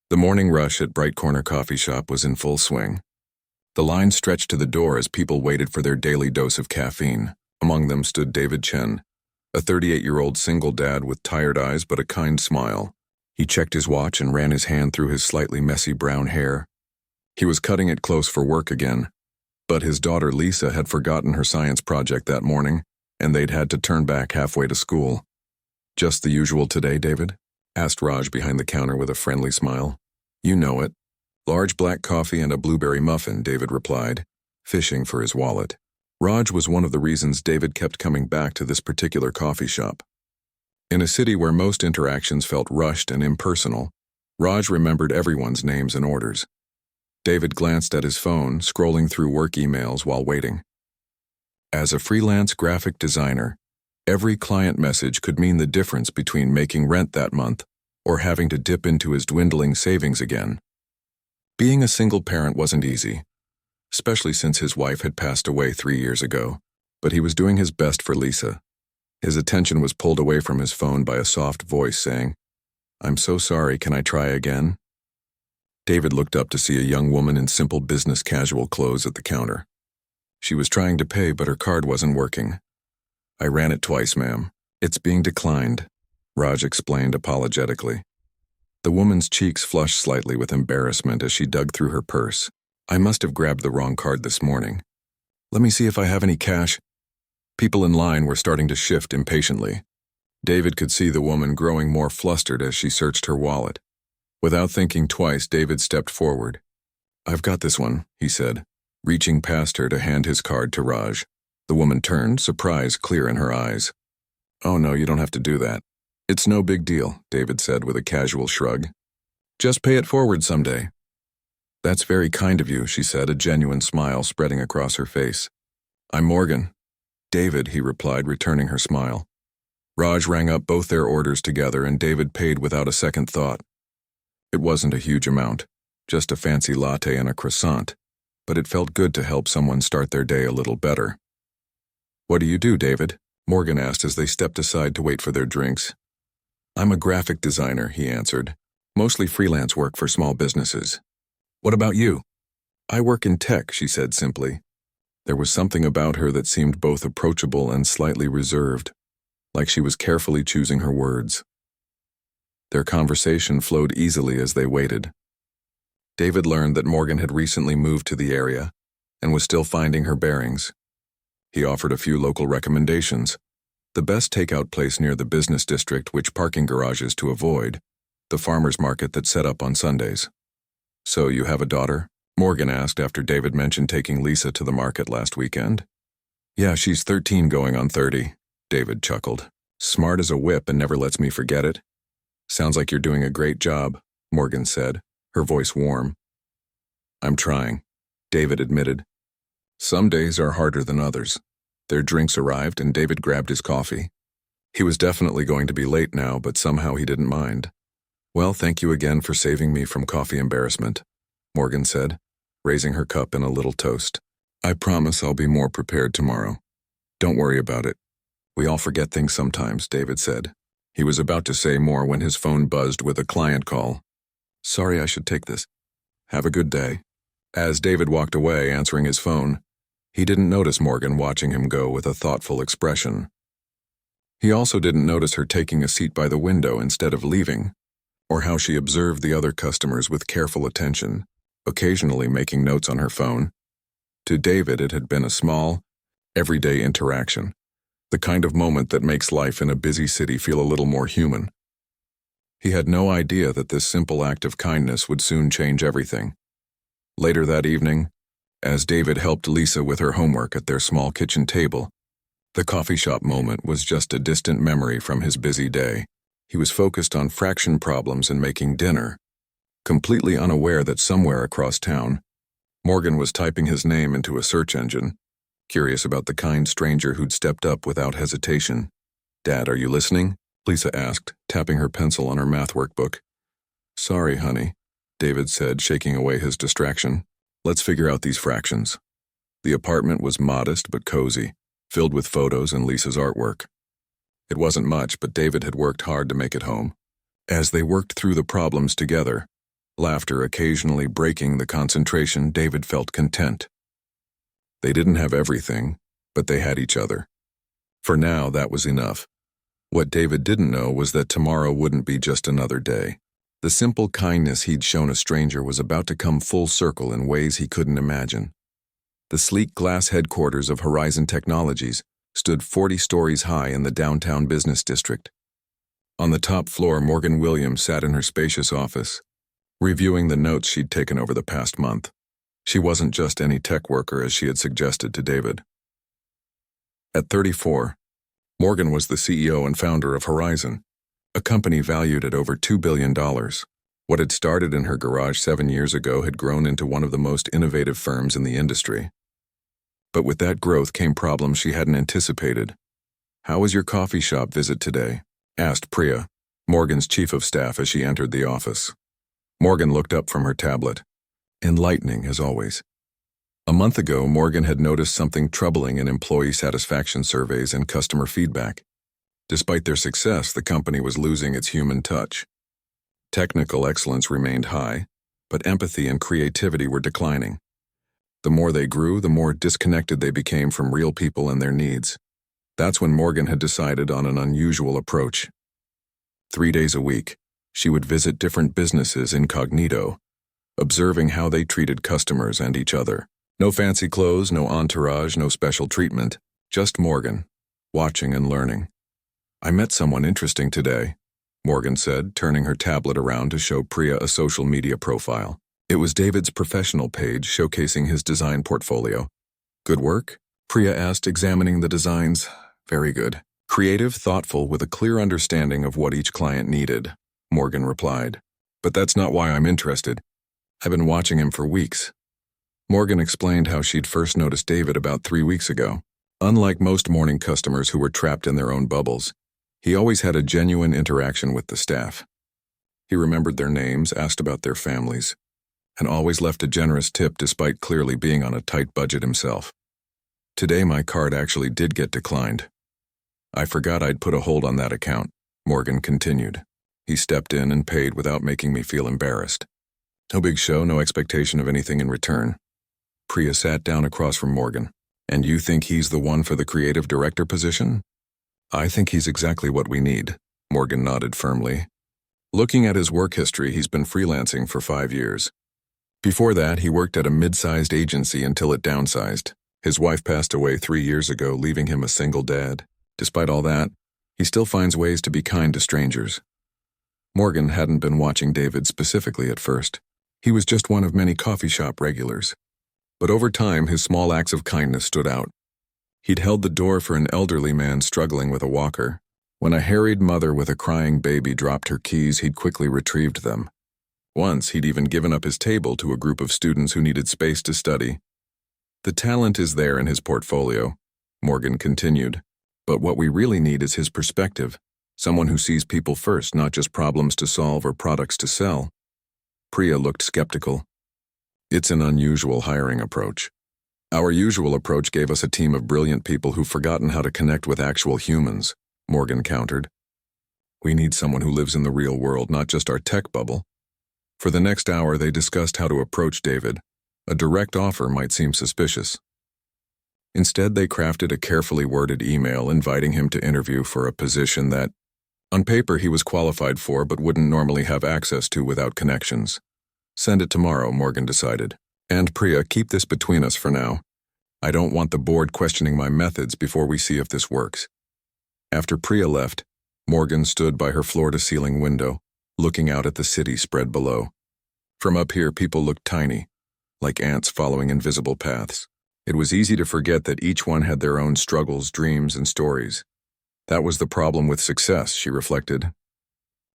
The morning rush at Bright Corner Coffee Shop was in full swing. The line stretched to the door as people waited for their daily dose of caffeine. Among them stood David Chen, a 38-year-old single dad with tired eyes but a kind smile. He checked his watch and ran his hand through his slightly messy brown hair. He was cutting it close for work again, but his daughter Lisa had forgotten her science project that morning, and they'd had to turn back halfway to school. "Just the usual today, David?" asked Raj behind the counter with a friendly smile. "You know it. Large black coffee and a blueberry muffin," David replied, fishing for his wallet. Raj was one of the reasons David kept coming back to this particular coffee shop. In a city where most interactions felt rushed and impersonal, Raj remembered everyone's names and orders. David glanced at his phone, scrolling through work emails while waiting. As a freelance graphic designer, every client message could mean the difference between making rent that month or having to dip into his dwindling savings again. Being a single parent wasn't easy, especially since his wife had passed away 3 years ago, but he was doing his best for Lisa. His attention was pulled away from his phone by a soft voice saying, "I'm so sorry, can I try again?" David looked up to see a young woman in simple business casual clothes at the counter. She was trying to pay, but her card wasn't working. "I ran it twice, ma'am. It's being declined," Raj explained apologetically. The woman's cheeks flushed slightly with embarrassment as she dug through her purse. "I must have grabbed the wrong card this morning. Let me see if I have any cash." People in line were starting to shift impatiently. David could see the woman growing more flustered as she searched her wallet. Without thinking twice, David stepped forward. "I've got this one," he said, reaching past her to hand his card to Raj. The woman turned, surprise clear in her eyes. "Oh no, you don't have to do that. It's no big deal," David said with a casual shrug. "Just pay it forward someday." "That's very kind of you," she said, a genuine smile spreading across her face. "I'm Morgan." "David," he replied, returning her smile. Raj rang up both their orders together and David paid without a second thought. It wasn't a huge amount, just a fancy latte and a croissant, but it felt good to help someone start their day a little better. "What do you do, David?" Morgan asked as they stepped aside to wait for their drinks. "I'm a graphic designer," he answered, "mostly freelance work for small businesses." "What about you?" "I work in tech," she said simply. There was something about her that seemed both approachable and slightly reserved, like she was carefully choosing her words. Their conversation flowed easily as they waited. David learned that Morgan had recently moved to the area and was still finding her bearings. He offered a few local recommendations: the best takeout place near the business district, which parking garages to avoid, the farmer's market that set up on Sundays. "So you have a daughter?" Morgan asked after David mentioned taking Lisa to the market last weekend. "Yeah, she's 13 going on 30, David chuckled. "Smart as a whip and never lets me forget it." "Sounds like you're doing a great job," Morgan said, her voice warm. "I'm trying," David admitted. Some days are harder than others. Their drinks arrived and David grabbed his coffee. He was definitely going to be late now, but somehow he didn't mind. "Well, thank you again for saving me from coffee embarrassment," Morgan said, raising her cup in a little toast. "I promise I'll be more prepared tomorrow. Don't worry about it. We all forget things sometimes," David said. He was about to say more when his phone buzzed with a client call. "Sorry, I should take this. Have a good day." As David walked away answering his phone, he didn't notice Morgan watching him go with a thoughtful expression. He also didn't notice her taking a seat by the window instead of leaving, or how she observed the other customers with careful attention, occasionally making notes on her phone. To David, it had been a small, everyday interaction, the kind of moment that makes life in a busy city feel a little more human. He had no idea that this simple act of kindness would soon change everything. Later that evening, as David helped Lisa with her homework at their small kitchen table, the coffee shop moment was just a distant memory from his busy day. He was focused on fraction problems and making dinner, completely unaware that somewhere across town, Morgan was typing his name into a search engine, curious about the kind stranger who'd stepped up without hesitation. "Dad, are you listening?" Lisa asked, tapping her pencil on her math workbook. "Sorry, honey," David said, shaking away his distraction. "Let's figure out these fractions." The apartment was modest but cozy, filled with photos and Lisa's artwork. It wasn't much, but David had worked hard to make it home. As they worked through the problems together, laughter occasionally breaking the concentration. David felt content. They didn't have everything, but they had each other. For now, that was enough. What David didn't know was that tomorrow wouldn't be just another day. The simple kindness he'd shown a stranger was about to come full circle in ways he couldn't imagine. The sleek glass headquarters of Horizon Technologies stood 40 stories high in the downtown business district. On the top floor, Morgan Williams sat in her spacious office, reviewing the notes she'd taken over the past month. She wasn't just any tech worker, as she had suggested to David. At 34, Morgan was the CEO and founder of Horizon, a company valued at over $2 billion. What had started in her garage 7 years ago had grown into one of the most innovative firms in the industry. But with that growth came problems she hadn't anticipated. "How was your coffee shop visit today?" asked Priya, Morgan's chief of staff, as she entered the office. Morgan looked up from her tablet. Enlightening, as always. A month ago, Morgan had noticed something troubling in employee satisfaction surveys and customer feedback. Despite their success, the company was losing its human touch. Technical excellence remained high, but empathy and creativity were declining. The more they grew, the more disconnected they became from real people and their needs. That's when Morgan had decided on an unusual approach. 3 days a week, she would visit different businesses incognito, observing how they treated customers and each other. No fancy clothes, no entourage, no special treatment, just Morgan, watching and learning. "I met someone interesting today," Morgan said, turning her tablet around to show Priya a social media profile. It was David's professional page showcasing his design portfolio. "Good work?" Priya asked, examining the designs. "Very good. Creative, thoughtful, with a clear understanding of what each client needed," Morgan replied. "But that's not why I'm interested. I've been watching him for weeks." Morgan explained how she'd first noticed David about 3 weeks ago. Unlike most morning customers who were trapped in their own bubbles, he always had a genuine interaction with the staff. He remembered their names, asked about their families, and always left a generous tip despite clearly being on a tight budget himself. "Today my card actually did get declined. I forgot I'd put a hold on that account," Morgan continued. "He stepped in and paid without making me feel embarrassed. No big show, no expectation of anything in return." Priya sat down across from Morgan. "And you think he's the one for the creative director position?" "I think he's exactly what we need," Morgan nodded firmly. Looking at his work history, he's been freelancing for 5 years. Before that, he worked at a mid-sized agency until it downsized. His wife passed away 3 years ago, leaving him a single dad. Despite all that, he still finds ways to be kind to strangers. Morgan hadn't been watching David specifically at first. He was just one of many coffee shop regulars. But over time, his small acts of kindness stood out. He'd held the door for an elderly man struggling with a walker. When a harried mother with a crying baby dropped her keys, he'd quickly retrieved them. Once, he'd even given up his table to a group of students who needed space to study. "The talent is there in his portfolio," Morgan continued. "But what we really need is his perspective, someone who sees people first, not just problems to solve or products to sell." Priya looked skeptical. "It's an unusual hiring approach. Our usual approach gave us a team of brilliant people who've forgotten how to connect with actual humans," Morgan countered. "We need someone who lives in the real world, not just our tech bubble." For the next hour, they discussed how to approach David. A direct offer might seem suspicious. Instead, they crafted a carefully worded email inviting him to interview for a position that, on paper, he was qualified for but wouldn't normally have access to without connections. "Send it tomorrow," Morgan decided. "And Priya, keep this between us for now. I don't want the board questioning my methods before we see if this works." After Priya left, Morgan stood by her floor-to-ceiling window, looking out at the city spread below. From up here, people looked tiny, like ants following invisible paths. It was easy to forget that each one had their own struggles, dreams, and stories. That was the problem with success, she reflected.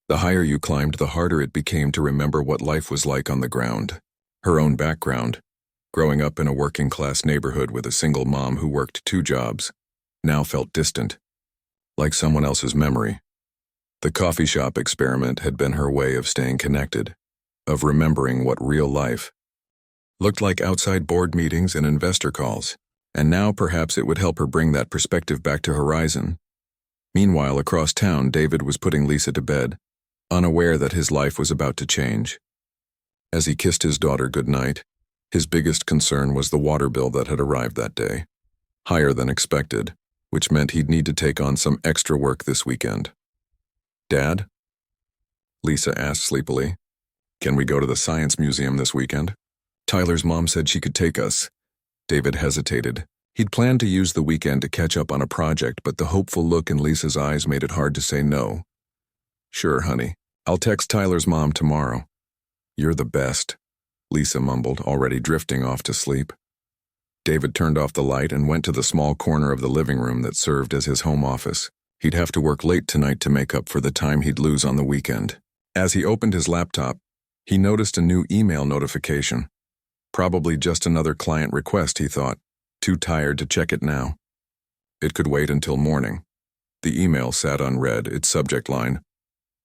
The higher you climbed, the harder it became to remember what life was like on the ground. Her own background, growing up in a working-class neighborhood with a single mom who worked 2 jobs, now felt distant, like someone else's memory. The coffee shop experiment had been her way of staying connected, of remembering what real life looked like outside board meetings and investor calls, and now perhaps it would help her bring that perspective back to Horizon. Meanwhile, across town, David was putting Lisa to bed, unaware that his life was about to change. As he kissed his daughter goodnight, his biggest concern was the water bill that had arrived that day, higher than expected, which meant he'd need to take on some extra work this weekend. "Dad?" Lisa asked sleepily. "Can we go to the Science Museum this weekend?" Tyler's mom said she could take us. David hesitated. He'd planned to use the weekend to catch up on a project, but the hopeful look in Lisa's eyes made it hard to say no. "Sure, honey. I'll text Tyler's mom tomorrow." "You're the best," Lisa mumbled, already drifting off to sleep. David turned off the light and went to the small corner of the living room that served as his home office. He'd have to work late tonight to make up for the time he'd lose on the weekend. As he opened his laptop, he noticed a new email notification. Probably just another client request, he thought, too tired to check it now. It could wait until morning. The email sat unread, its subject line,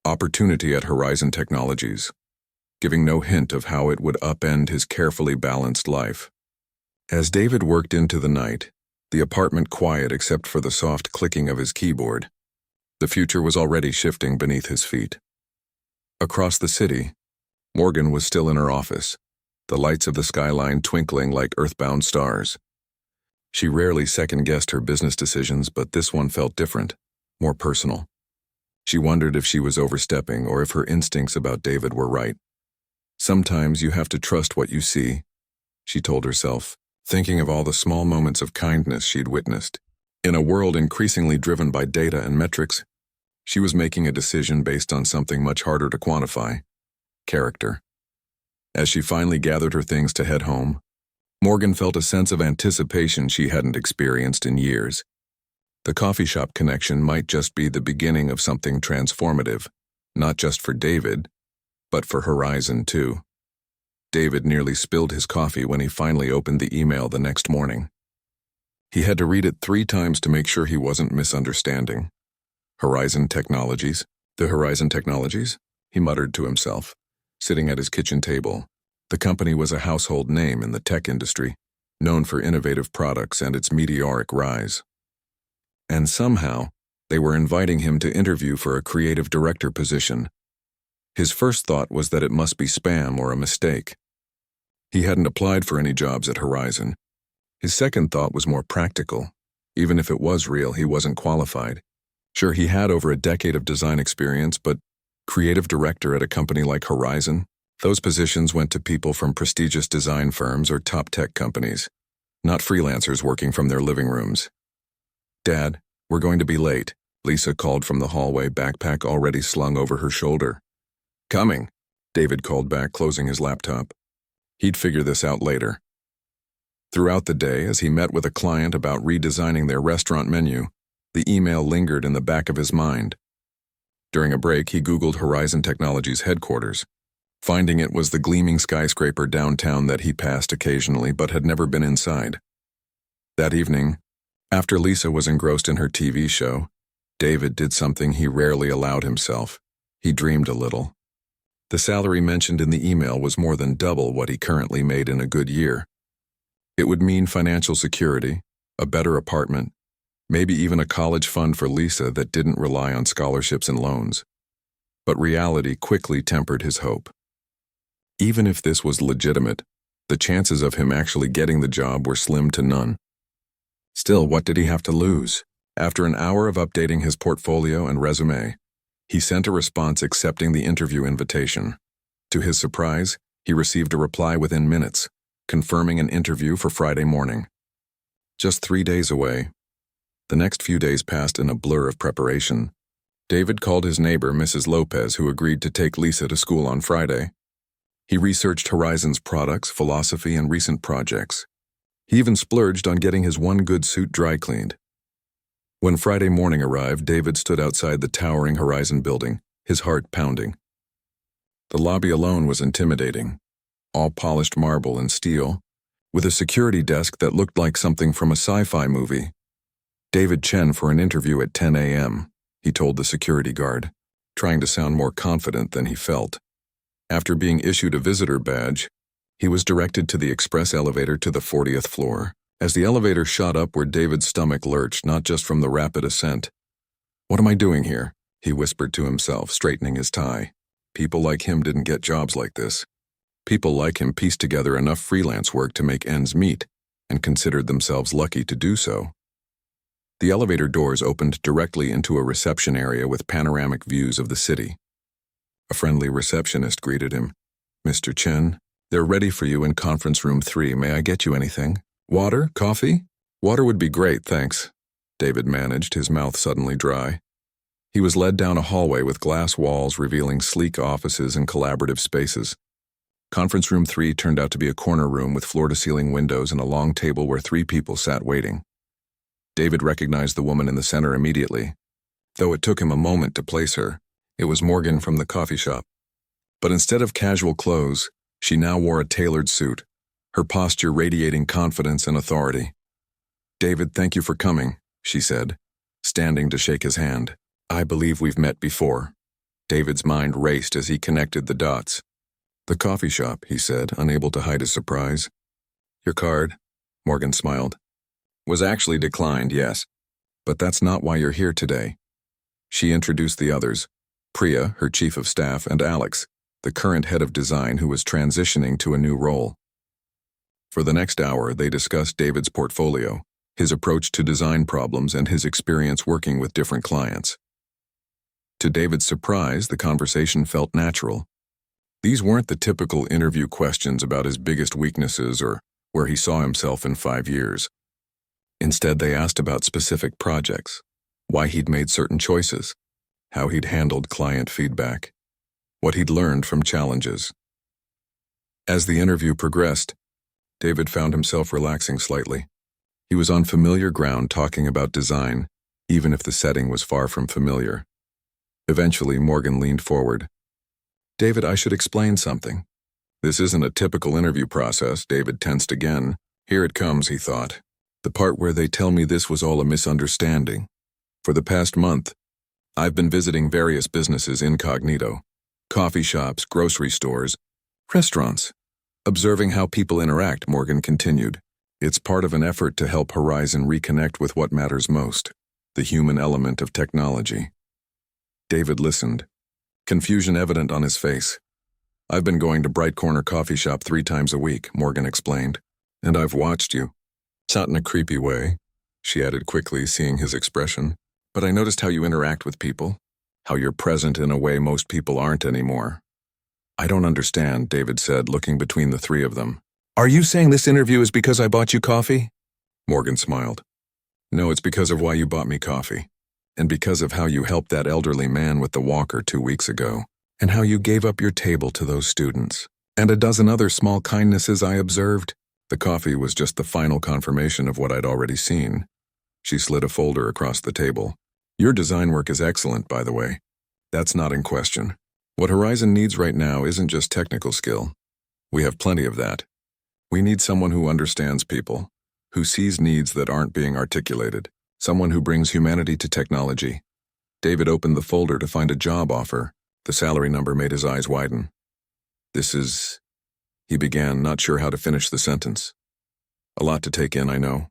"Opportunity at Horizon Technologies," giving no hint of how it would upend his carefully balanced life. As David worked into the night, the apartment quiet except for the soft clicking of his keyboard, the future was already shifting beneath his feet. Across the city, Morgan was still in her office, the lights of the skyline twinkling like earthbound stars. She rarely second-guessed her business decisions, but this one felt different, more personal. She wondered if she was overstepping or if her instincts about David were right. "Sometimes you have to trust what you see," she told herself, thinking of all the small moments of kindness she'd witnessed. In a world increasingly driven by data and metrics, she was making a decision based on something much harder to quantify: character. As she finally gathered her things to head home, Morgan felt a sense of anticipation she hadn't experienced in years. The coffee shop connection might just be the beginning of something transformative, not just for David, but for Horizon too. David nearly spilled his coffee when he finally opened the email the next morning. He had to read it 3 times to make sure he wasn't misunderstanding. Horizon Technologies? The Horizon Technologies? He muttered to himself, sitting at his kitchen table. The company was a household name in the tech industry, known for innovative products and its meteoric rise. And somehow, they were inviting him to interview for a creative director position. His first thought was that it must be spam or a mistake. He hadn't applied for any jobs at Horizon. His second thought was more practical. Even if it was real, he wasn't qualified. Sure, he had over a decade of design experience, but creative director at a company like Horizon? Those positions went to people from prestigious design firms or top tech companies, not freelancers working from their living rooms. "Dad, we're going to be late," Lisa called from the hallway, backpack already slung over her shoulder. "Coming," David called back, closing his laptop. He'd figure this out later. Throughout the day, as he met with a client about redesigning their restaurant menu, the email lingered in the back of his mind. During a break, he Googled Horizon Technologies' headquarters. Finding it was the gleaming skyscraper downtown that he passed occasionally but had never been inside. That evening, after Lisa was engrossed in her TV show, David did something he rarely allowed himself. He dreamed a little. The salary mentioned in the email was more than double what he currently made in a good year. It would mean financial security, a better apartment, maybe even a college fund for Lisa that didn't rely on scholarships and loans. But reality quickly tempered his hope. Even if this was legitimate, the chances of him actually getting the job were slim to none. Still, what did he have to lose? After an hour of updating his portfolio and resume, he sent a response accepting the interview invitation. To his surprise, he received a reply within minutes, confirming an interview for Friday morning. Just 3 days away. The next few days passed in a blur of preparation. David called his neighbor, Mrs. Lopez, who agreed to take Lisa to school on Friday. He researched Horizon's products, philosophy, and recent projects. He even splurged on getting his one good suit dry cleaned. When Friday morning arrived, David stood outside the towering Horizon building, his heart pounding. The lobby alone was intimidating, all polished marble and steel, with a security desk that looked like something from a sci-fi movie. "David Chen for an interview at 10 a.m., he told the security guard, trying to sound more confident than he felt. After being issued a visitor badge, he was directed to the express elevator to the 40th floor. As the elevator shot upward, David's stomach lurched, not just from the rapid ascent. "What am I doing here?" he whispered to himself, straightening his tie. People like him didn't get jobs like this. People like him pieced together enough freelance work to make ends meet and considered themselves lucky to do so. The elevator doors opened directly into a reception area with panoramic views of the city. A friendly receptionist greeted him. "Mr. Chen, they're ready for you in conference room 3. May I get you anything? Water? Coffee?" "Water would be great, thanks," David managed, his mouth suddenly dry. He was led down a hallway with glass walls revealing sleek offices and collaborative spaces. Conference room 3 turned out to be a corner room with floor-to-ceiling windows and a long table where 3 people sat waiting. David recognized the woman in the center immediately. Though it took him a moment to place her, it was Morgan from the coffee shop. But instead of casual clothes, she now wore a tailored suit, her posture radiating confidence and authority. "David, thank you for coming," she said, standing to shake his hand. "I believe we've met before." David's mind raced as he connected the dots. "The coffee shop," he said, unable to hide his surprise. "Your card," Morgan smiled. "Was actually declined, yes. But that's not why you're here today." She introduced the others, Priya, her chief of staff, and Alex, the current head of design who was transitioning to a new role. For the next hour, they discussed David's portfolio, his approach to design problems, and his experience working with different clients. To David's surprise, the conversation felt natural. These weren't the typical interview questions about his biggest weaknesses or where he saw himself in 5 years. Instead, they asked about specific projects, why he'd made certain choices, how he'd handled client feedback, what he'd learned from challenges. As the interview progressed, David found himself relaxing slightly. He was on familiar ground talking about design, even if the setting was far from familiar. Eventually, Morgan leaned forward. "David, I should explain something." This isn't a typical interview process. David tensed again. Here it comes, he thought. The part where they tell me this was all a misunderstanding. For the past month, I've been visiting various businesses incognito. Coffee shops, grocery stores, restaurants. Observing how people interact, Morgan continued. It's part of an effort to help Horizon reconnect with what matters most, the human element of technology. David listened, confusion evident on his face. "I've been going to Bright Corner Coffee Shop 3 times a week," Morgan explained. "And I've watched you. Not in a creepy way," she added quickly, seeing his expression. "But I noticed how you interact with people, how you're present in a way most people aren't anymore." "I don't understand," David said, looking between the 3 of them. "Are you saying this interview is because I bought you coffee?" Morgan smiled. "No, it's because of why you bought me coffee, and because of how you helped that elderly man with the walker 2 weeks ago, and how you gave up your table to those students, and a dozen other small kindnesses I observed." The coffee was just the final confirmation of what I'd already seen. She slid a folder across the table. "Your design work is excellent, by the way. That's not in question. What Horizon needs right now isn't just technical skill. We have plenty of that. We need someone who understands people, who sees needs that aren't being articulated, someone who brings humanity to technology." David opened the folder to find a job offer. The salary number made his eyes widen. "This is..." he began, not sure how to finish the sentence. "A lot to take in, I know,"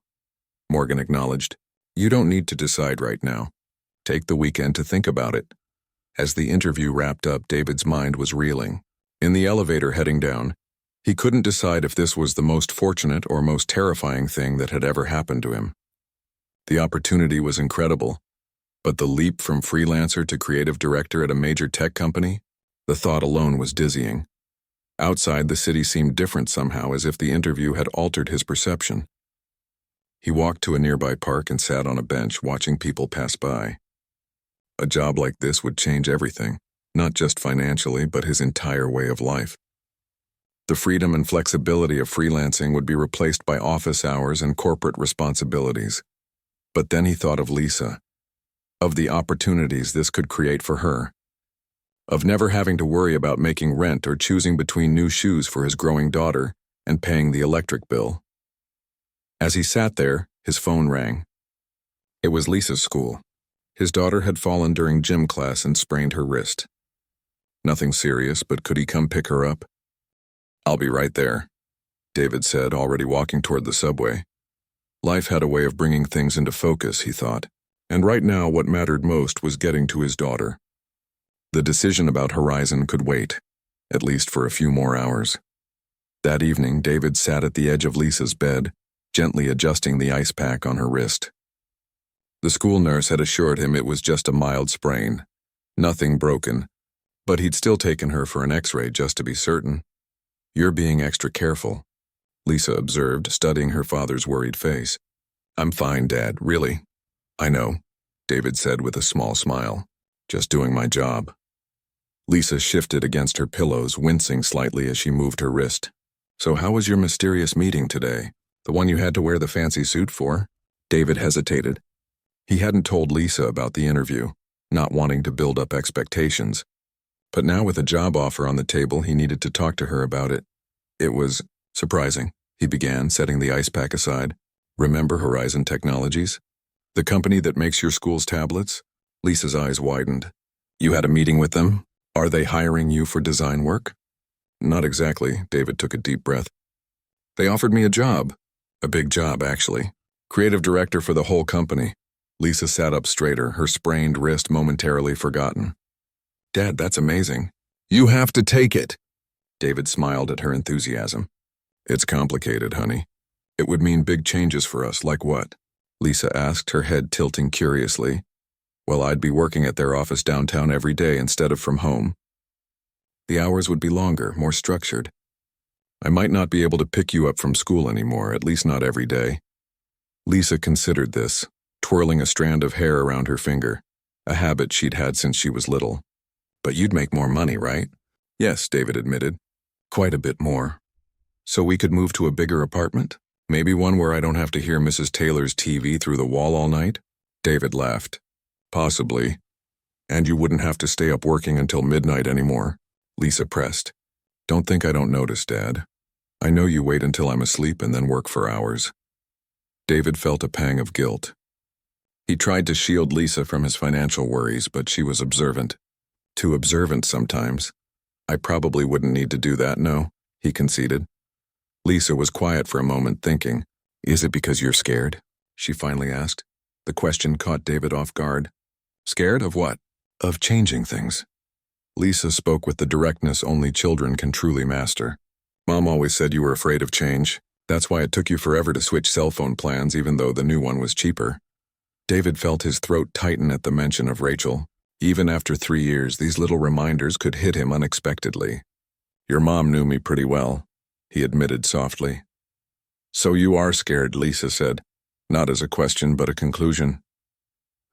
Morgan acknowledged. "You don't need to decide right now. Take the weekend to think about it." As the interview wrapped up, David's mind was reeling. In the elevator heading down, he couldn't decide if this was the most fortunate or most terrifying thing that had ever happened to him. The opportunity was incredible, but the leap from freelancer to creative director at a major tech company, the thought alone was dizzying. Outside, the city seemed different somehow, as if the interview had altered his perception. He walked to a nearby park and sat on a bench, watching people pass by. A job like this would change everything, not just financially, but his entire way of life. The freedom and flexibility of freelancing would be replaced by office hours and corporate responsibilities. But then he thought of Lisa, of the opportunities this could create for her, of never having to worry about making rent or choosing between new shoes for his growing daughter and paying the electric bill. As he sat there, his phone rang. It was Lisa's school. His daughter had fallen during gym class and sprained her wrist. Nothing serious, but could he come pick her up? "I'll be right there," David said, already walking toward the subway. Life had a way of bringing things into focus, he thought, and right now what mattered most was getting to his daughter. The decision about Horizon could wait, at least for a few more hours. That evening, David sat at the edge of Lisa's bed, gently adjusting the ice pack on her wrist. The school nurse had assured him it was just a mild sprain, nothing broken, but he'd still taken her for an x-ray just to be certain. "You're being extra careful," Lisa observed, studying her father's worried face. "I'm fine, Dad, really." "I know," David said with a small smile. "Just doing my job." Lisa shifted against her pillows, wincing slightly as she moved her wrist. "So how was your mysterious meeting today? The one you had to wear the fancy suit for?" David hesitated. He hadn't told Lisa about the interview, not wanting to build up expectations. But now with a job offer on the table, he needed to talk to her about it. "It was surprising," he began, setting the ice pack aside. "Remember Horizon Technologies? The company that makes your school's tablets?" Lisa's eyes widened. "You had a meeting with them? Are they hiring you for design work?" "Not exactly," David took a deep breath. "They offered me a job. A big job, actually. Creative director for the whole company." Lisa sat up straighter, her sprained wrist momentarily forgotten. "Dad, that's amazing." "You have to take it." David smiled at her enthusiasm. "It's complicated, honey. It would mean big changes for us, like what?" Lisa asked, her head tilting curiously. "Well, I'd be working at their office downtown every day instead of from home. The hours would be longer, more structured. I might not be able to pick you up from school anymore, at least not every day." Lisa considered this, twirling a strand of hair around her finger, a habit she'd had since she was little. "But you'd make more money, right?" "Yes," David admitted. "Quite a bit more. So we could move to a bigger apartment? Maybe one where I don't have to hear Mrs. Taylor's TV through the wall all night?" David laughed. "Possibly. And you wouldn't have to stay up working until midnight anymore." Lisa pressed. "Don't think I don't notice, Dad. I know you wait until I'm asleep and then work for hours." David felt a pang of guilt. He tried to shield Lisa from his financial worries, but she was observant. Too observant sometimes. "I probably wouldn't need to do that, no," he conceded. Lisa was quiet for a moment, thinking. "Is it because you're scared?" she finally asked. The question caught David off guard. "Scared of what?" "Of changing things." Lisa spoke with the directness only children can truly master. "Mom always said you were afraid of change. That's why it took you forever to switch cell phone plans even though the new one was cheaper." David felt his throat tighten at the mention of Rachel. Even after 3 years, these little reminders could hit him unexpectedly. "Your mom knew me pretty well," he admitted softly. "So you are scared," Lisa said, not as a question but a conclusion.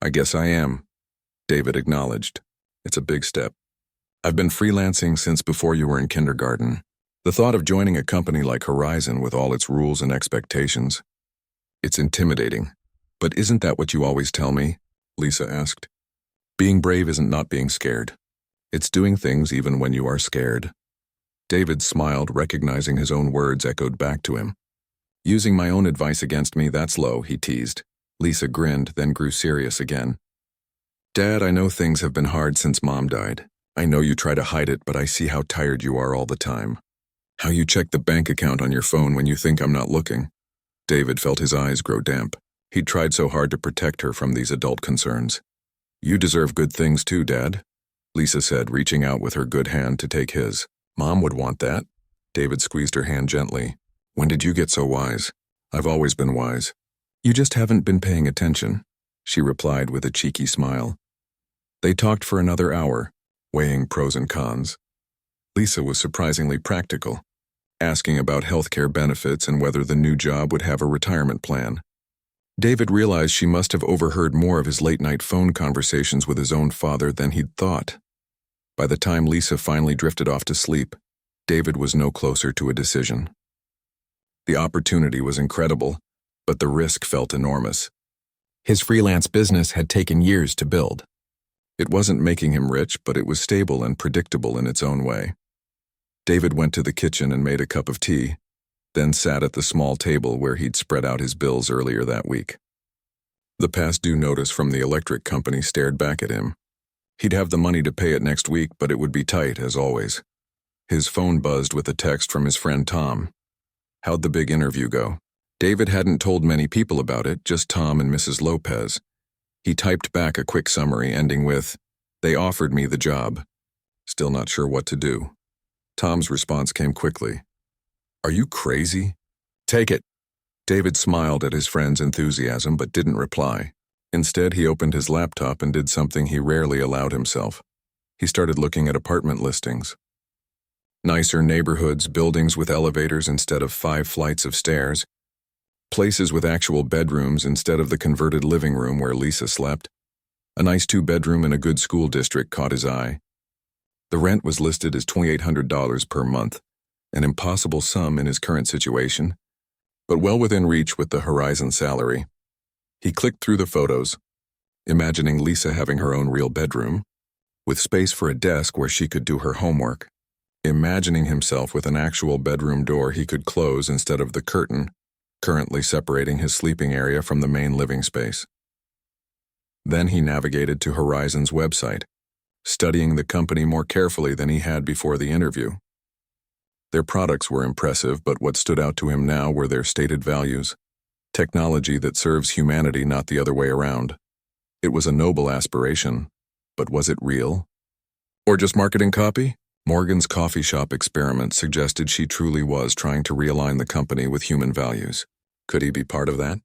"I guess I am," David acknowledged. "It's a big step. I've been freelancing since before you were in kindergarten. The thought of joining a company like Horizon with all its rules and expectations, it's intimidating. But isn't that what you always tell me?" Lisa asked. "Being brave isn't not being scared. It's doing things even when you are scared." David smiled, recognizing his own words echoed back to him. "Using my own advice against me, that's low," he teased. Lisa grinned, then grew serious again. "Dad, I know things have been hard since Mom died. I know you try to hide it, but I see how tired you are all the time. How you check the bank account on your phone when you think I'm not looking." David felt his eyes grow damp. He'd tried so hard to protect her from these adult concerns. "You deserve good things too, Dad," Lisa said, reaching out with her good hand to take his. "Mom would want that." David squeezed her hand gently. "When did you get so wise?" "I've always been wise. You just haven't been paying attention," she replied with a cheeky smile. They talked for another hour, weighing pros and cons. Lisa was surprisingly practical, asking about healthcare benefits and whether the new job would have a retirement plan. David realized she must have overheard more of his late-night phone conversations with his own father than he'd thought. By the time Lisa finally drifted off to sleep, David was no closer to a decision. The opportunity was incredible, but the risk felt enormous. His freelance business had taken years to build. It wasn't making him rich, but it was stable and predictable in its own way. David went to the kitchen and made a cup of tea, then sat at the small table where he'd spread out his bills earlier that week. The past due notice from the electric company stared back at him. He'd have the money to pay it next week, but it would be tight, as always. His phone buzzed with a text from his friend Tom. "How'd the big interview go?" David hadn't told many people about it, just Tom and Mrs. Lopez. He typed back a quick summary, ending with, "They offered me the job. Still not sure what to do." Tom's response came quickly. Are you crazy? Take it. David smiled at his friend's enthusiasm but didn't reply. Instead, he opened his laptop and did something he rarely allowed himself. He started looking at apartment listings. Nicer neighborhoods, buildings with elevators instead of 5 flights of stairs, places with actual bedrooms instead of the converted living room where Lisa slept. A nice 2-bedroom in a good school district caught his eye. The rent was listed as $2,800 per month, an impossible sum in his current situation, but well within reach with the Horizon salary. He clicked through the photos, imagining Lisa having her own real bedroom, with space for a desk where she could do her homework, imagining himself with an actual bedroom door he could close instead of the curtain, currently separating his sleeping area from the main living space. Then he navigated to Horizon's website, studying the company more carefully than he had before the interview. Their products were impressive, but what stood out to him now were their stated values. Technology that serves humanity, not the other way around. It was a noble aspiration, but was it real? Or just marketing copy? Morgan's coffee shop experiment suggested she truly was trying to realign the company with human values. Could he be part of that?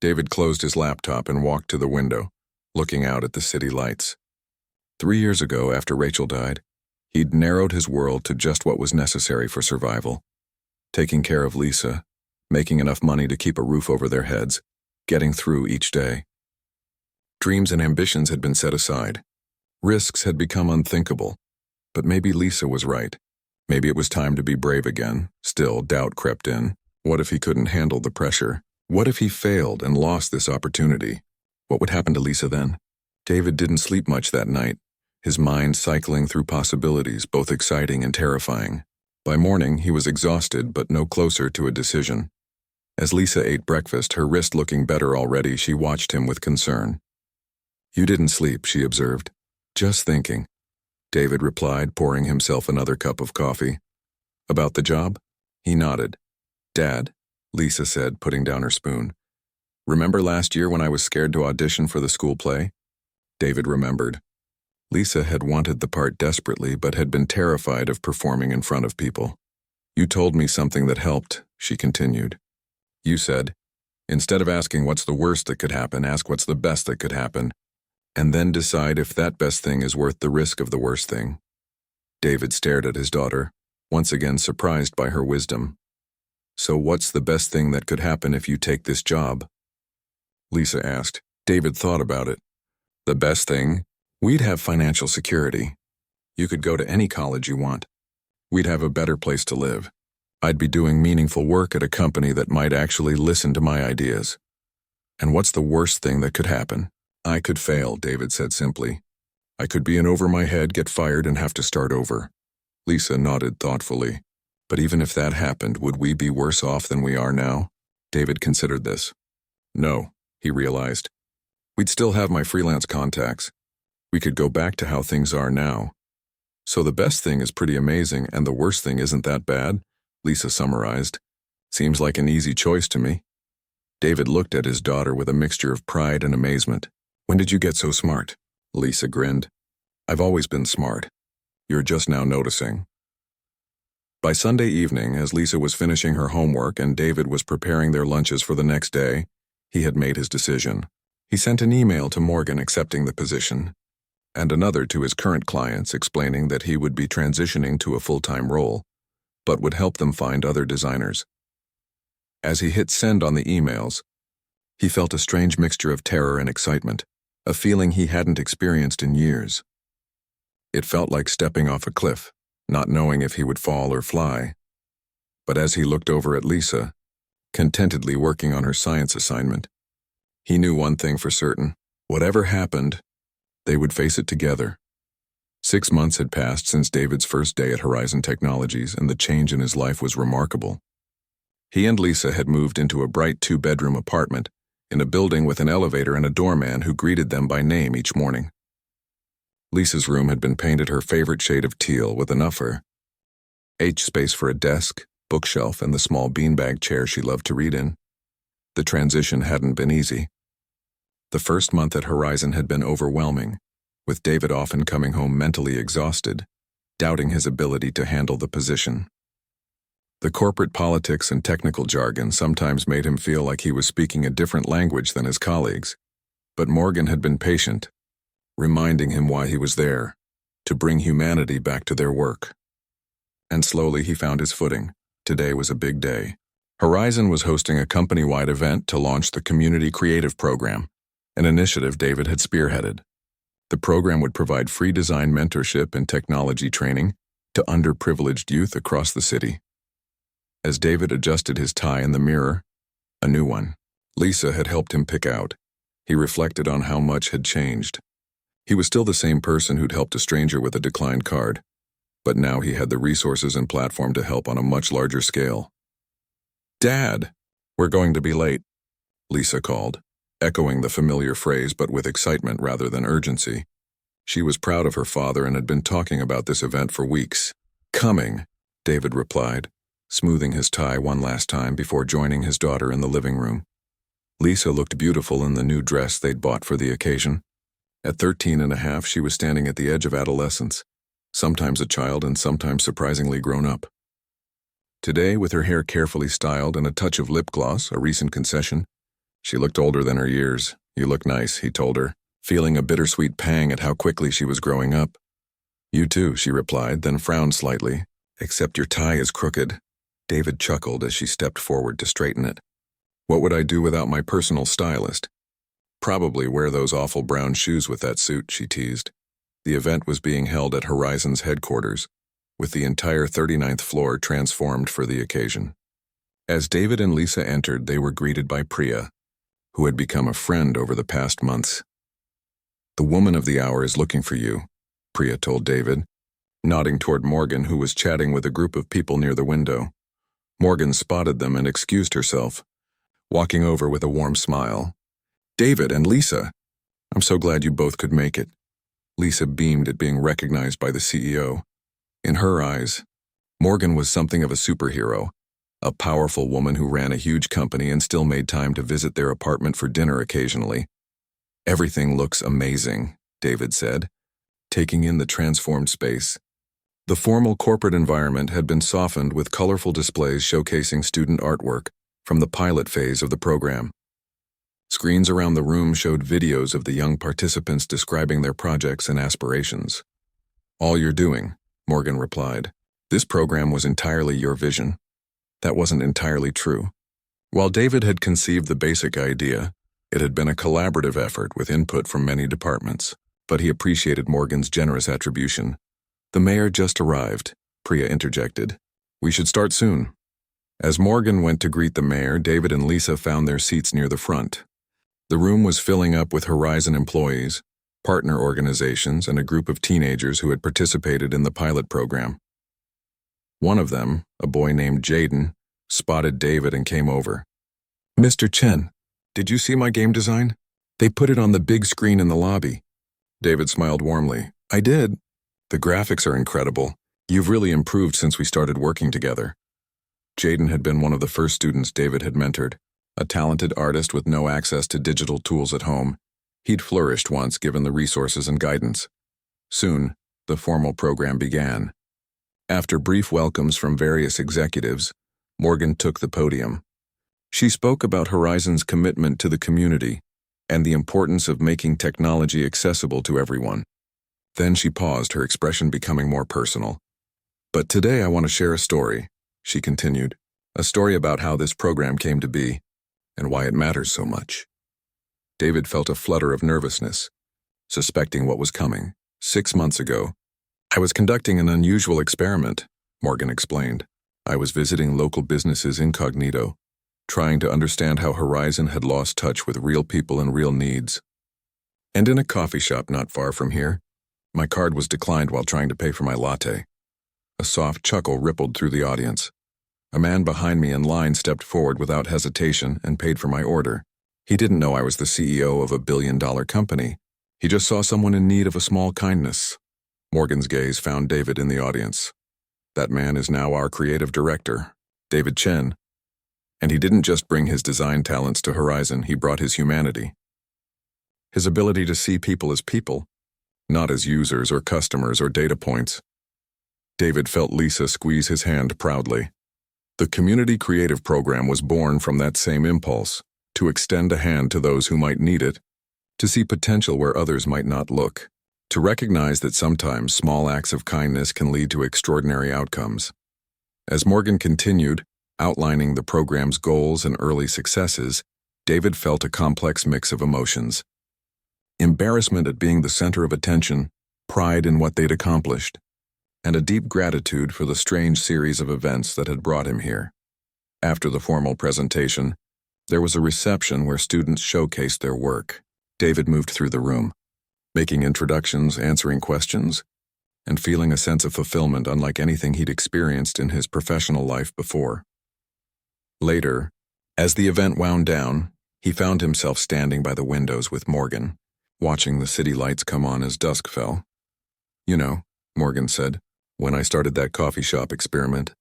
David closed his laptop and walked to the window, looking out at the city lights. 3 years ago, after Rachel died, he'd narrowed his world to just what was necessary for survival. Taking care of Lisa, making enough money to keep a roof over their heads, getting through each day. Dreams and ambitions had been set aside. Risks had become unthinkable. But maybe Lisa was right. Maybe it was time to be brave again. Still, doubt crept in. What if he couldn't handle the pressure? What if he failed and lost this opportunity? What would happen to Lisa then? David didn't sleep much that night, his mind cycling through possibilities, both exciting and terrifying. By morning, he was exhausted, but no closer to a decision. As Lisa ate breakfast, her wrist looking better already, she watched him with concern. "You didn't sleep," she observed. "Just thinking," David replied, pouring himself another cup of coffee. "About the job?" He nodded. "Dad," Lisa said, putting down her spoon. "Remember last year when I was scared to audition for the school play?" David remembered. Lisa had wanted the part desperately, but had been terrified of performing in front of people. "You told me something that helped," she continued. "You said, instead of asking what's the worst that could happen, ask what's the best that could happen, and then decide if that best thing is worth the risk of the worst thing." David stared at his daughter, once again surprised by her wisdom. "So what's the best thing that could happen if you take this job?" Lisa asked. David thought about it. "The best thing? We'd have financial security. You could go to any college you want. We'd have a better place to live. I'd be doing meaningful work at a company that might actually listen to my ideas. And what's the worst thing that could happen? I could fail," David said simply. "I could be in over my head, get fired, and have to start over." Lisa nodded thoughtfully. "But even if that happened, would we be worse off than we are now?" David considered this. "No," he realized. "We'd still have my freelance contacts. We could go back to how things are now." "So the best thing is pretty amazing, and the worst thing isn't that bad," Lisa summarized. "Seems like an easy choice to me." David looked at his daughter with a mixture of pride and amazement. "When did you get so smart?" Lisa grinned. "I've always been smart. You're just now noticing." By Sunday evening, as Lisa was finishing her homework and David was preparing their lunches for the next day, he had made his decision. He sent an email to Morgan accepting the position, and another to his current clients explaining that he would be transitioning to a full-time role, but would help them find other designers. As he hit send on the emails, he felt a strange mixture of terror and excitement, a feeling he hadn't experienced in years. It felt like stepping off a cliff, not knowing if he would fall or fly. But as he looked over at Lisa, contentedly working on her science assignment, he knew one thing for certain: whatever happened, they would face it together. 6 months had passed since David's first day at Horizon Technologies, and the change in his life was remarkable. He and Lisa had moved into a bright 2-bedroom apartment in a building with an elevator and a doorman who greeted them by name each morning. Lisa's room had been painted her favorite shade of teal with enough space for a desk, bookshelf, and the small beanbag chair she loved to read in. The transition hadn't been easy. The first month at Horizon had been overwhelming, with David often coming home mentally exhausted, doubting his ability to handle the position. The corporate politics and technical jargon sometimes made him feel like he was speaking a different language than his colleagues. But Morgan had been patient, reminding him why he was there, to bring humanity back to their work. And slowly he found his footing. Today was a big day. Horizon was hosting a company-wide event to launch the Community Creative Program, an initiative David had spearheaded. The program would provide free design mentorship and technology training to underprivileged youth across the city. As David adjusted his tie in the mirror, a new one, Lisa had helped him pick out. He reflected on how much had changed. He was still the same person who'd helped a stranger with a declined card, but now he had the resources and platform to help on a much larger scale. "Dad, we're going to be late," Lisa called, echoing the familiar phrase but with excitement rather than urgency. She was proud of her father and had been talking about this event for weeks. "Coming," David replied, smoothing his tie one last time before joining his daughter in the living room. Lisa looked beautiful in the new dress they'd bought for the occasion. At 13 and a half, she was standing at the edge of adolescence, sometimes a child and sometimes surprisingly grown up. Today, with her hair carefully styled and a touch of lip gloss, a recent concession, she looked older than her years. "You look nice," he told her, feeling a bittersweet pang at how quickly she was growing up. "You too," she replied, then frowned slightly. "Except your tie is crooked." David chuckled as she stepped forward to straighten it. "What would I do without my personal stylist?" "Probably wear those awful brown shoes with that suit," she teased. The event was being held at Horizon's headquarters, with the entire 39th floor transformed for the occasion. As David and Lisa entered, they were greeted by Priya, who had become a friend over the past months. "The woman of the hour is looking for you," Priya told David, nodding toward Morgan, who was chatting with a group of people near the window. Morgan spotted them and excused herself, walking over with a warm smile. "David and Lisa, I'm so glad you both could make it." Lisa beamed at being recognized by the CEO. In her eyes, Morgan was something of a superhero, a powerful woman who ran a huge company and still made time to visit their apartment for dinner occasionally. "Everything looks amazing," David said, taking in the transformed space. The formal corporate environment had been softened with colorful displays showcasing student artwork from the pilot phase of the program. Screens around the room showed videos of the young participants describing their projects and aspirations. "All you're doing," Morgan replied. "This program was entirely your vision." That wasn't entirely true. While David had conceived the basic idea, it had been a collaborative effort with input from many departments, but he appreciated Morgan's generous attribution. "The mayor just arrived," Priya interjected. "We should start soon." As Morgan went to greet the mayor, David and Lisa found their seats near the front. The room was filling up with Horizon employees, partner organizations, and a group of teenagers who had participated in the pilot program. One of them, a boy named Jaden, spotted David and came over. "Mr. Chen, did you see my game design? They put it on the big screen in the lobby." David smiled warmly. "I did. The graphics are incredible. You've really improved since we started working together." Jaden had been one of the first students David had mentored, a talented artist with no access to digital tools at home. He'd flourished once given the resources and guidance. Soon, the formal program began. After brief welcomes from various executives, Morgan took the podium. She spoke about Horizon's commitment to the community and the importance of making technology accessible to everyone. Then she paused, her expression becoming more personal. "But today I want to share a story," she continued, "a story about how this program came to be and why it matters so much." David felt a flutter of nervousness, suspecting what was coming. 6 months ago, "I was conducting an unusual experiment," Morgan explained. "I was visiting local businesses incognito, trying to understand how Horizon had lost touch with real people and real needs. And in a coffee shop not far from here, my card was declined while trying to pay for my latte." A soft chuckle rippled through the audience. A man behind me in line stepped forward without hesitation and paid for my order. He didn't know I was the CEO of a billion-dollar company. He just saw someone in need of a small kindness. Morgan's gaze found David in the audience. "That man is now our creative director, David Chen. And he didn't just bring his design talents to Horizon, he brought his humanity. His ability to see people as people, not as users or customers or data points." David felt Lisa squeeze his hand proudly. The Community Creative Program was born from that same impulse, to extend a hand to those who might need it, to see potential where others might not look, to recognize that sometimes small acts of kindness can lead to extraordinary outcomes. As Morgan continued, outlining the program's goals and early successes, David felt a complex mix of emotions. Embarrassment at being the center of attention, pride in what they'd accomplished, and a deep gratitude for the strange series of events that had brought him here. After the formal presentation, there was a reception where students showcased their work. David moved through the room, making introductions, answering questions, and feeling a sense of fulfillment unlike anything he'd experienced in his professional life before. Later, as the event wound down, he found himself standing by the windows with Morgan, watching the city lights come on as dusk fell. "You know," Morgan said, "when I started that coffee shop experiment,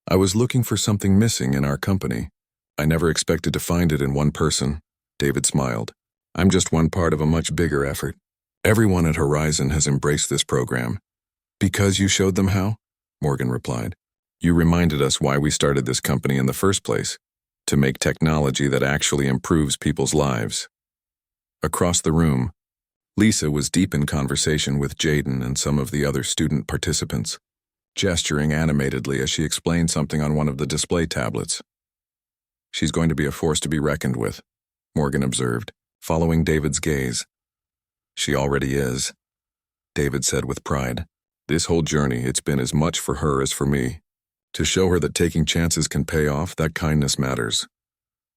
I was looking for something missing in our company. I never expected to find it in one person." David smiled. "I'm just one part of a much bigger effort. Everyone at Horizon has embraced this program." "Because you showed them how?" Morgan replied. "You reminded us why we started this company in the first place, to make technology that actually improves people's lives." Across the room, Lisa was deep in conversation with Jaden and some of the other student participants, gesturing animatedly as she explained something on one of the display tablets. "She's going to be a force to be reckoned with," Morgan observed, following David's gaze. "She already is," David said with pride. "This whole journey, it's been as much for her as for me. To show her that taking chances can pay off, that kindness matters."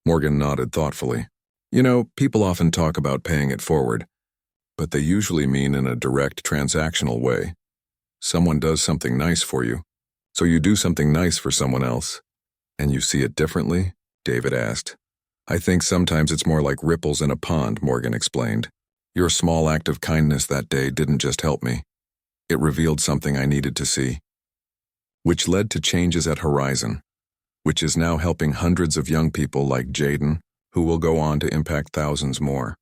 Morgan nodded thoughtfully. "You know, people often talk about paying it forward, but they usually mean in a direct, transactional way. Someone does something nice for you, so you do something nice for someone else. And you see it differently?" David asked. "I think sometimes it's more like ripples in a pond," Morgan explained. "Your small act of kindness that day didn't just help me. It revealed something I needed to see." Which led to changes at Horizon, which is now helping hundreds of young people like Jaden, who will go on to impact thousands more.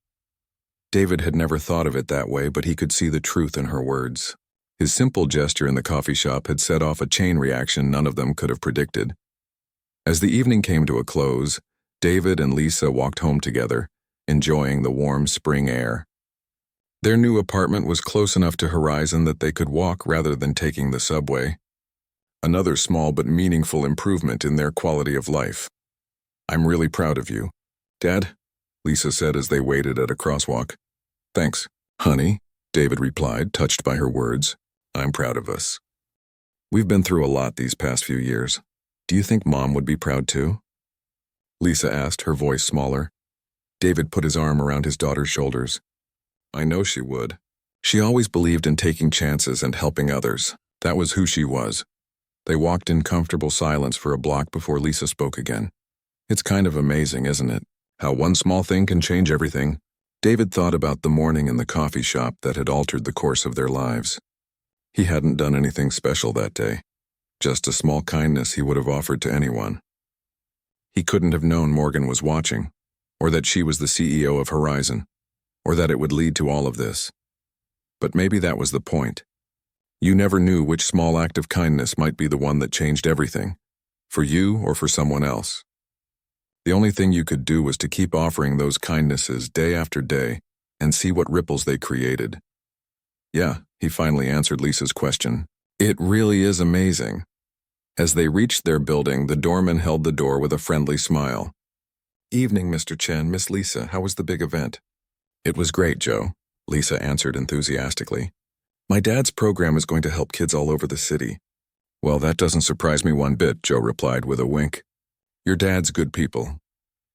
David had never thought of it that way, but he could see the truth in her words. His simple gesture in the coffee shop had set off a chain reaction none of them could have predicted. As the evening came to a close, David and Lisa walked home together, enjoying the warm spring air. Their new apartment was close enough to Horizon that they could walk rather than taking the subway. Another small but meaningful improvement in their quality of life. "I'm really proud of you, Dad," Lisa said as they waited at a crosswalk. "Thanks, honey," David replied, touched by her words. "I'm proud of us. We've been through a lot these past few years. Do you think Mom would be proud too?" Lisa asked, her voice smaller. David put his arm around his daughter's shoulders. "I know she would. She always believed in taking chances and helping others. That was who she was." They walked in comfortable silence for a block before Lisa spoke again. "It's kind of amazing, isn't it? How one small thing can change everything." David thought about the morning in the coffee shop that had altered the course of their lives. He hadn't done anything special that day, just a small kindness he would have offered to anyone. He couldn't have known Morgan was watching, or that she was the CEO of Horizon, or that it would lead to all of this. But maybe that was the point. You never knew which small act of kindness might be the one that changed everything, for you or for someone else. The only thing you could do was to keep offering those kindnesses day after day and see what ripples they created. "Yeah," he finally answered Lisa's question. "It really is amazing." As they reached their building, the doorman held the door with a friendly smile. "Evening, Mr. Chen, Miss Lisa, how was the big event?" "It was great, Joe," Lisa answered enthusiastically. "My dad's program is going to help kids all over the city." "Well, that doesn't surprise me one bit," Joe replied with a wink. "Your dad's good people."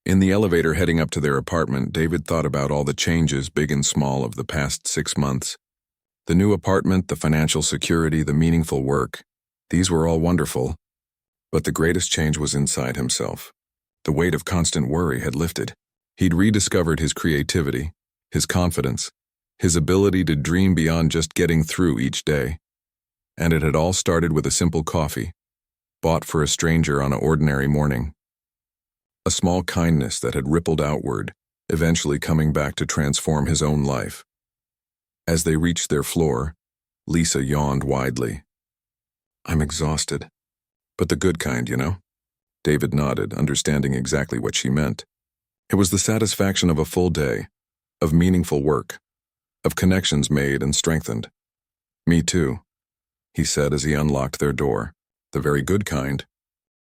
In the elevator heading up to their apartment, David thought about all the changes, big and small, of the past 6 months. The new apartment, the financial security, the meaningful work. These were all wonderful. But the greatest change was inside himself. The weight of constant worry had lifted. He'd rediscovered his creativity, his confidence, his ability to dream beyond just getting through each day. And it had all started with a simple coffee, bought for a stranger on an ordinary morning. A small kindness that had rippled outward, eventually coming back to transform his own life. As they reached their floor, Lisa yawned widely. "I'm exhausted, but the good kind, you know?" David nodded, understanding exactly what she meant. It was the satisfaction of a full day, of meaningful work, of connections made and strengthened. Me too, he said as he unlocked their door. The very good kind.